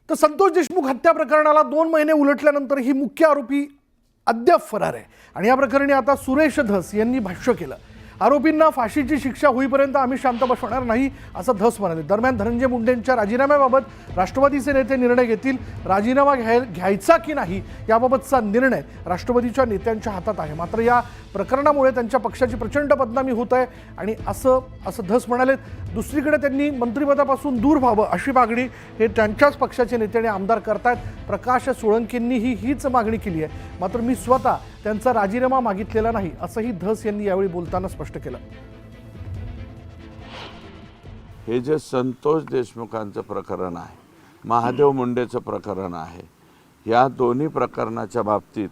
तर संतोष देशमुख हत्या प्रकरणाला 2 महिने उलटल्यानंतर ही मुख्य आरोपी अद्याप फरार आहे आणि या प्रकरणी आता सुरेश धस यांनी भाष्य केलं। आरोपींना फाशीची शिक्षा होईपर्यंत आम्ही शांत बसणार नाही असं धस म्हणाले। दरम्यान धनंजय मुंडेंच्या राजीनाम्याबाबत राष्ट्रवादीचे नेते निर्णय घेतील। राजीनामा घ्यायचा की नाही याबाबतचा निर्णय राष्ट्रवादीच्या नेत्यांच्या हातात आहे। मात्र या प्रकरणामुळे त्यांच्या पक्षाची प्रचंड बदनामी होत आहे आणि असं धस म्हणाले। दुसरीकडे त्यांनी मंत्रिपदापासून दूर व्हावं अशी मागणी हे त्यांच्याच पक्षाचे नेते आणि आमदार करतायत। प्रकाश सोळंकेंनीही हीच मागणी केली आहे। मात्र मी स्वतः त्यांचा राजीनामा मागितलेला नाही असंही धस यांनी यावेळी बोलताना स्पष्ट केलं। हे जे संतोष देशमुखांचं प्रकरण आहे, महादेव मुंडेचं प्रकरण आहे, या दोन्ही प्रकरणाच्या बाबतीत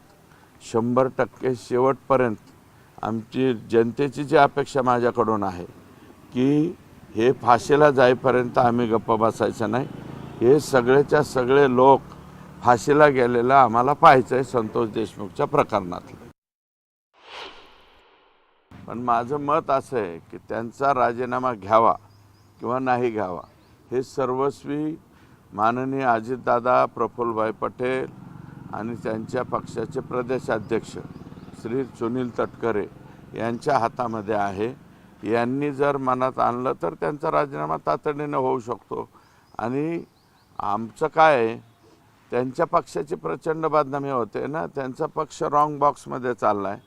100% शेवटपर्यंत आमची जनतेची जी अपेक्षा माझ्याकडून आहे की हे फाशीला जाईपर्यंत आम्ही गप्प बसायचं नाही। हे सगळेच्या सगळे लोक फाशीला गेलेला आम्हाला पाहायचं आहे संतोष देशमुखच्या प्रकरणातलं। पण माझं मत असं आहे की त्यांचा राजीनामा घ्यावा किंवा नाही घ्यावा हे सर्वस्वी माननीय अजितदादा, प्रफुल्लभाई पटेल आणि त्यांच्या पक्षाचे प्रदेशाध्यक्ष श्री सुनील तटकरे यांच्या हातामध्ये आहे। यांनी जर मनात आणलं तर त्यांचा राजीनामा तातडीने होऊ शकतो। आणि आमचं काय आहे, त्यांच्या पक्षाची प्रचंड बदनामी होते ना। त्यांचा पक्ष रॉंग बॉक्समध्ये चालला आहे,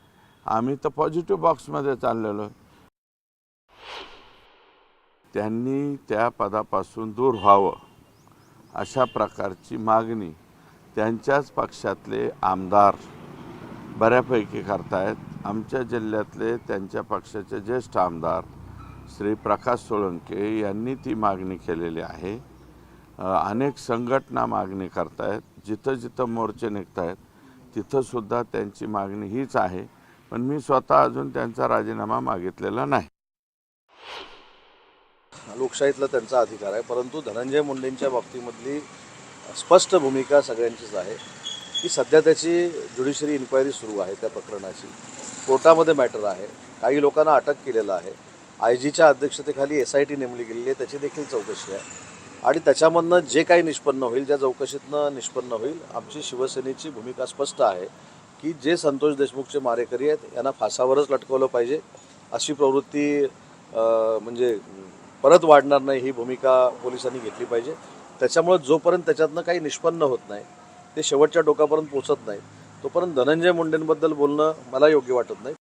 आम्ही तर पॉझिटिव्ह बॉक्समध्ये चाललेलो आहे। त्यांनी त्या पदापासून दूर व्हावं अशा प्रकारची मागणी त्यांच्याच पक्षातले आमदार बऱ्यापैकी करतायत। आमच्या जिल्ह्यातले त्यांच्या पक्षाचे ज्येष्ठ आमदार श्री प्रकाश सोळंके यांनी ती मागणी केलेली आहे। अनेक संघटना मागणी करतायत, जिथं जिथं मोर्चे निघतायत तिथंसुद्धा त्यांची मागणी हीच आहे। पण मी स्वतः अजून त्यांचा राजीनामा मागितलेला नाही। लोकशाहीतला त्यांचा अधिकार आहे, परंतु धनंजय मुंडेंच्या बाबतीमधली स्पष्ट भूमिका सगळ्यांचीच आहे की सध्या त्याची ज्युडिशरी इन्क्वायरी सुरू आहे। त्या प्रकरणाची कोर्टामध्ये मॅटर आहे। काही लोकांना अटक केलेलं आहे। आयजीच्या अध्यक्षतेखाली SIT नेमली गेलेली आहे, त्याची देखील चौकशी आहे। आणि त्याच्यामधनं जे काही निष्पन्न होईल, ज्या चौकशीतनं निष्पन्न होईल, आमची शिवसेनेची भूमिका स्पष्ट आहे की जे संतोष देशमुखचे मारेकरी आहेत यांना फासावरच लटकवलं पाहिजे। अशी प्रवृत्ती म्हणजे परत वाढणार नाही ही भूमिका पोलिसांनी घेतली पाहिजे। त्याच्यामुळे जोपर्यंत त्याच्यातनं काही निष्पन्न होत नाही, ते शेवटच्या टोकापर्यंत पोहोचत नाही, तोपर्यंत धनंजय मुंडेंबद्दल बोलणं मला योग्य वाटत नाही।